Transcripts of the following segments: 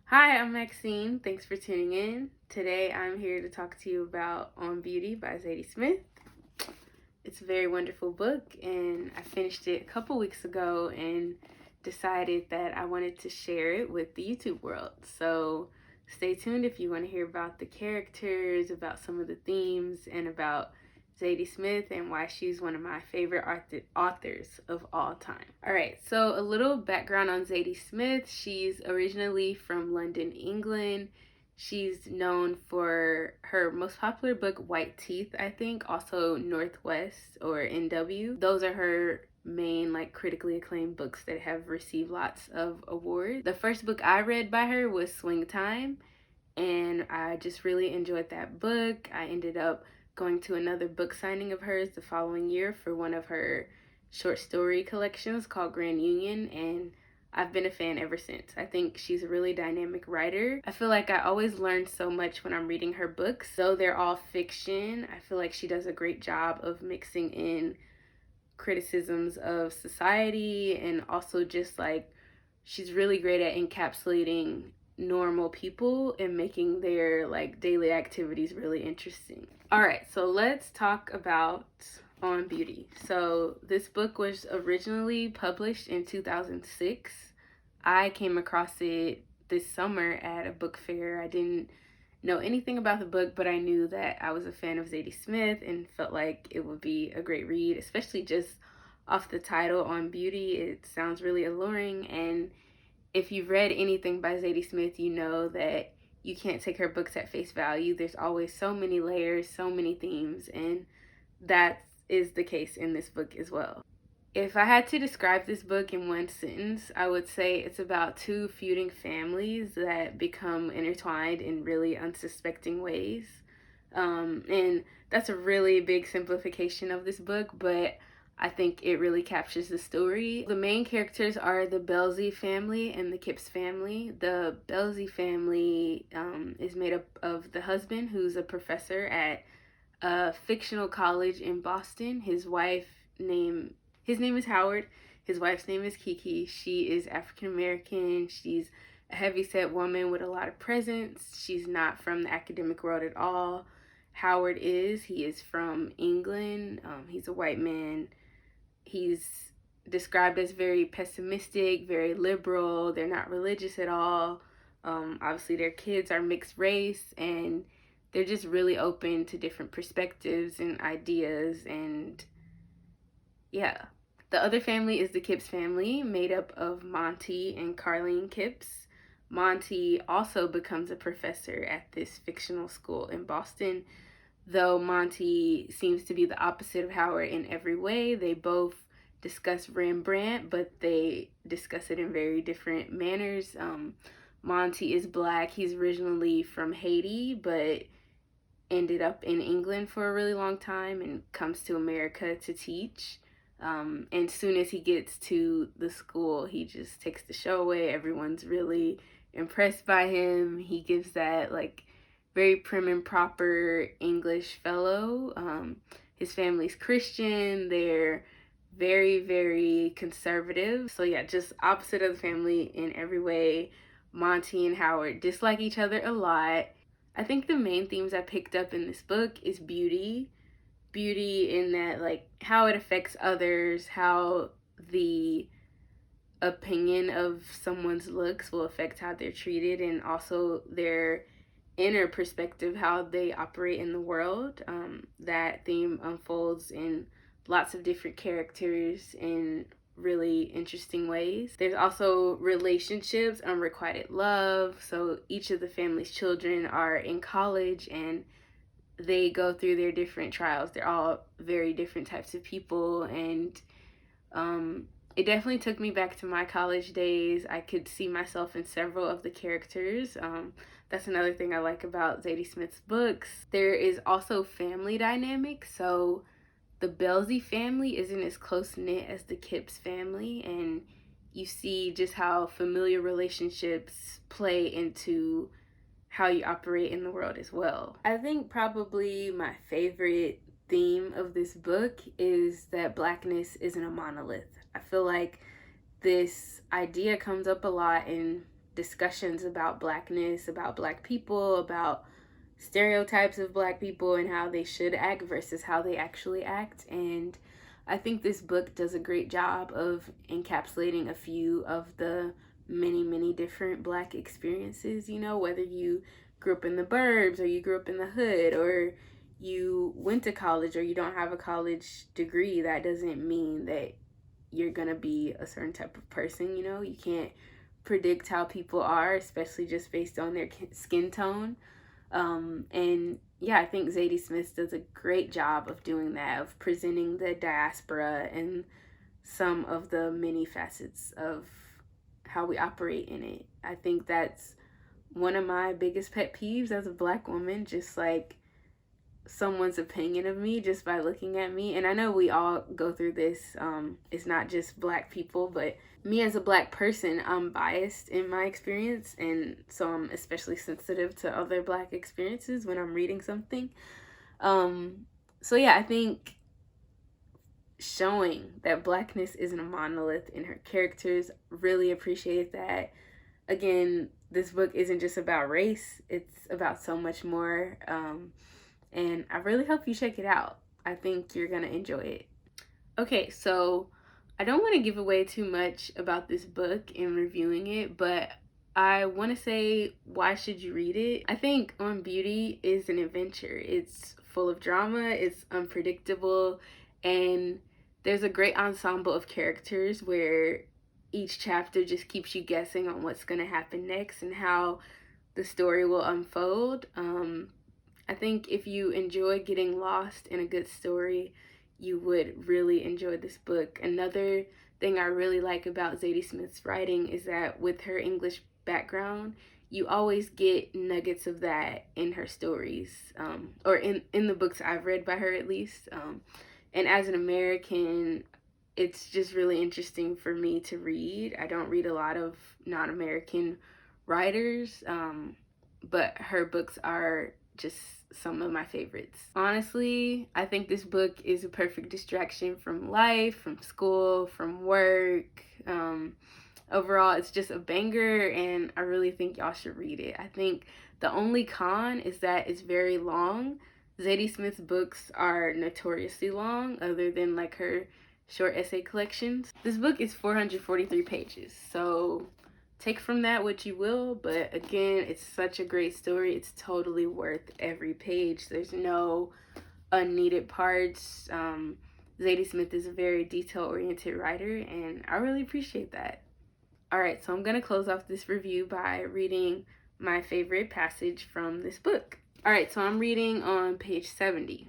Hi, I'm Maxine. Thanks for tuning in. Today I'm here to talk to you about On Beauty by Zadie Smith. It's a very wonderful book, and I finished it a couple weeks ago and decided that I wanted to share it with the YouTube world. So stay tuned if you want to hear about the characters, about some of the themes, and about Zadie Smith and why she's one of my favorite authors of all time. All right, so a little background on Zadie Smith. She's originally from London, England. She's known for her most popular book, White Teeth, I think, also Northwest or NW. Those are her main critically acclaimed books that have received lots of awards. The first book I read by her was Swing Time, and I just really enjoyed that book. I ended up going to another book signing of hers the following year for one of her short story collections called Grand Union, and I've been a fan ever since. I think she's a really dynamic writer. I feel like I always learn so much when I'm reading her books. Though they're all fiction, I feel like she does a great job of mixing in criticisms of society, and also just she's really great at encapsulating normal people and making their daily activities really interesting. All right, so let's talk about On Beauty. So this book was originally published in 2006. I came across it this summer at a book fair. I didn't know anything about the book, but I knew that I was a fan of Zadie Smith and felt like it would be a great read, especially just off the title On Beauty. It sounds really alluring, and if you've read anything by Zadie Smith, you know that you can't take her books at face value. There's always so many layers, so many themes, and that is the case in this book as well. If I had to describe this book in one sentence, I would say it's about two feuding families that become intertwined in really unsuspecting ways. And that's a really big simplification of this book, but I think it really captures the story. The main characters are the Belzy family and the Kipps family. The Belzy family is made up of the husband, who's a professor at a fictional college in Boston. His name is Howard. His wife's name is Kiki. She is African American. She's a heavyset woman with a lot of presence. She's not from the academic world at all. Howard is. He is from England. He's a white man. He's described as very pessimistic, very liberal. They're not religious at all. Obviously, their kids are mixed race, and they're just really open to different perspectives and ideas. And yeah. The other family is the Kipps family, made up of Monty and Carlene Kipps. Monty also becomes a professor at this fictional school in Boston, though Monty seems to be the opposite of Howard in every way. They both discuss Rembrandt, but they discuss it in very different manners. Monty is black. He's originally from Haiti, but ended up in England for a really long time and comes to America to teach. And soon as he gets to the school, he just takes the show away. Everyone's really impressed by him. He gives that very prim and proper English fellow. His family's Christian. They're very, very conservative. So yeah, just opposite of the family in every way. Monty and Howard dislike each other a lot. I think the main themes I picked up in this book is beauty. Beauty in that, how it affects others, how the opinion of someone's looks will affect how they're treated, and also their inner perspective, how they operate in the world. That theme unfolds in lots of different characters in really interesting ways. There's also relationships, unrequited love. So each of the family's children are in college, and they go through their different trials. They're all very different types of people, and it definitely took me back to my college days. I could see myself in several of the characters. That's another thing I like about Zadie Smith's books. There is also family dynamics. So the Belzy family isn't as close-knit as the Kipps family, and you see just how familiar relationships play into how you operate in the world as well. I think probably my favorite theme of this book is that blackness isn't a monolith. I feel like this idea comes up a lot in discussions about blackness, about black people, about stereotypes of black people and how they should act versus how they actually act. And I think this book does a great job of encapsulating a few of the many different black experiences, you know, whether you grew up in the burbs or you grew up in the hood or you went to college or you don't have a college degree. That doesn't mean that you're gonna be a certain type of person, you know. You can't predict how people are, especially just based on their skin tone. And yeah, I think Zadie Smith does a great job of doing that, of presenting the diaspora and some of the many facets of how we operate in it. I think that's one of my biggest pet peeves as a black woman, just like someone's opinion of me just by looking at me. And I know we all go through this. It's not just black people, but me as a black person, I'm biased in my experience, and so I'm especially sensitive to other black experiences when I'm reading something. So yeah, I think showing that blackness isn't a monolith in her characters, really appreciate that. Again, this book isn't just about race, it's about so much more. And I really hope you check it out. I think you're gonna enjoy it. Okay, so I don't want to give away too much about this book in reviewing it, but I want to say, why should you read it? I think On Beauty is an adventure. It's full of drama, it's unpredictable, and there's a great ensemble of characters where each chapter just keeps you guessing on what's going to happen next and how the story will unfold. I think if you enjoy getting lost in a good story, you would really enjoy this book. Another thing I really like about Zadie Smith's writing is that with her English background, you always get nuggets of that in her stories, or in the books I've read by her at least. And as an American, it's just really interesting for me to read. I don't read a lot of non-American writers, but her books are just some of my favorites. Honestly, I think this book is a perfect distraction from life, from school, from work. Overall, it's just a banger, and I really think y'all should read it. I think the only con is that it's very long. Zadie Smith's books are notoriously long, other than like her short essay collections. This book is 443 pages, so take from that what you will, but again, it's such a great story. It's totally worth every page. There's no unneeded parts. Zadie Smith is a very detail-oriented writer, and I really appreciate that. Alright, so I'm going to close off this review by reading my favorite passage from this book. Alright, so I'm reading on page 70.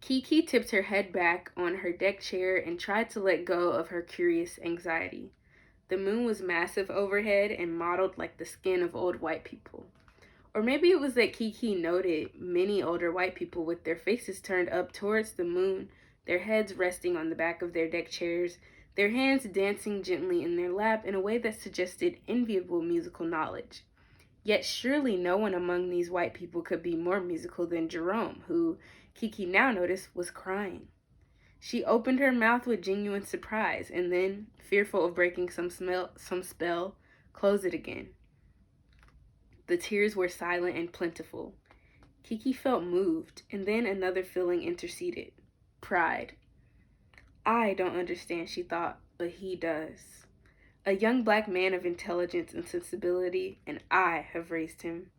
Kiki tipped her head back on her deck chair and tried to let go of her curious anxiety. The moon was massive overhead and mottled like the skin of old white people. Or maybe it was that Kiki noted many older white people with their faces turned up towards the moon, their heads resting on the back of their deck chairs, their hands dancing gently in their lap in a way that suggested enviable musical knowledge. Yet surely no one among these white people could be more musical than Jerome, who, Kiki now noticed, was crying. She opened her mouth with genuine surprise, and then, fearful of breaking some spell, closed it again. The tears were silent and plentiful. Kiki felt moved, and then another feeling interceded. Pride. I don't understand, she thought, but he does. A young black man of intelligence and sensibility, and I have raised him.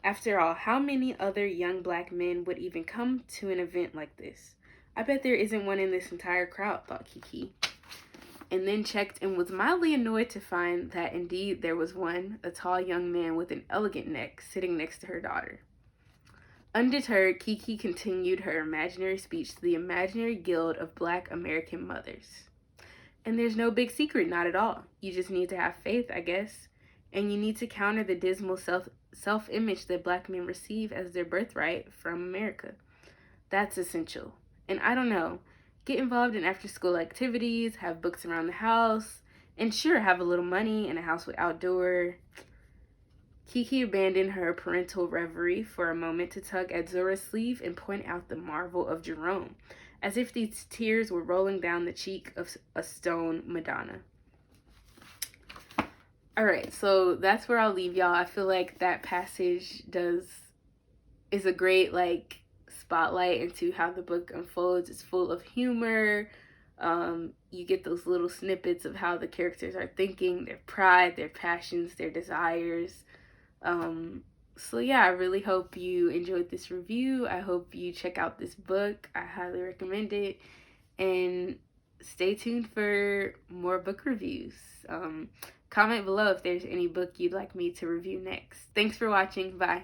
After all, how many other young black men would even come to an event like this? I bet there isn't one in this entire crowd, thought Kiki, and then checked and was mildly annoyed to find that indeed there was one, a tall young man with an elegant neck, sitting next to her daughter. Undeterred, Kiki continued her imaginary speech to the imaginary guild of Black American mothers. And there's no big secret, not at all. You just need to have faith, I guess. And you need to counter the dismal self-image that Black men receive as their birthright from America. That's essential. And I don't know, get involved in after-school activities, have books around the house, and sure, have a little money and a house with outdoor. Kiki abandoned her parental reverie for a moment to tug at Zora's sleeve and point out the marvel of Jerome, as if these tears were rolling down the cheek of a stone Madonna. All right, so that's where I'll leave y'all. I feel like that passage is a great like spotlight into how the book unfolds. It's full of humor. You get those little snippets of how the characters are thinking, their pride, their passions, their desires. So yeah, I really hope you enjoyed this review. I hope you check out this book. I highly recommend it. And stay tuned for more book reviews. Comment below if there's any book you'd like me to review next. Thanks for watching. Bye.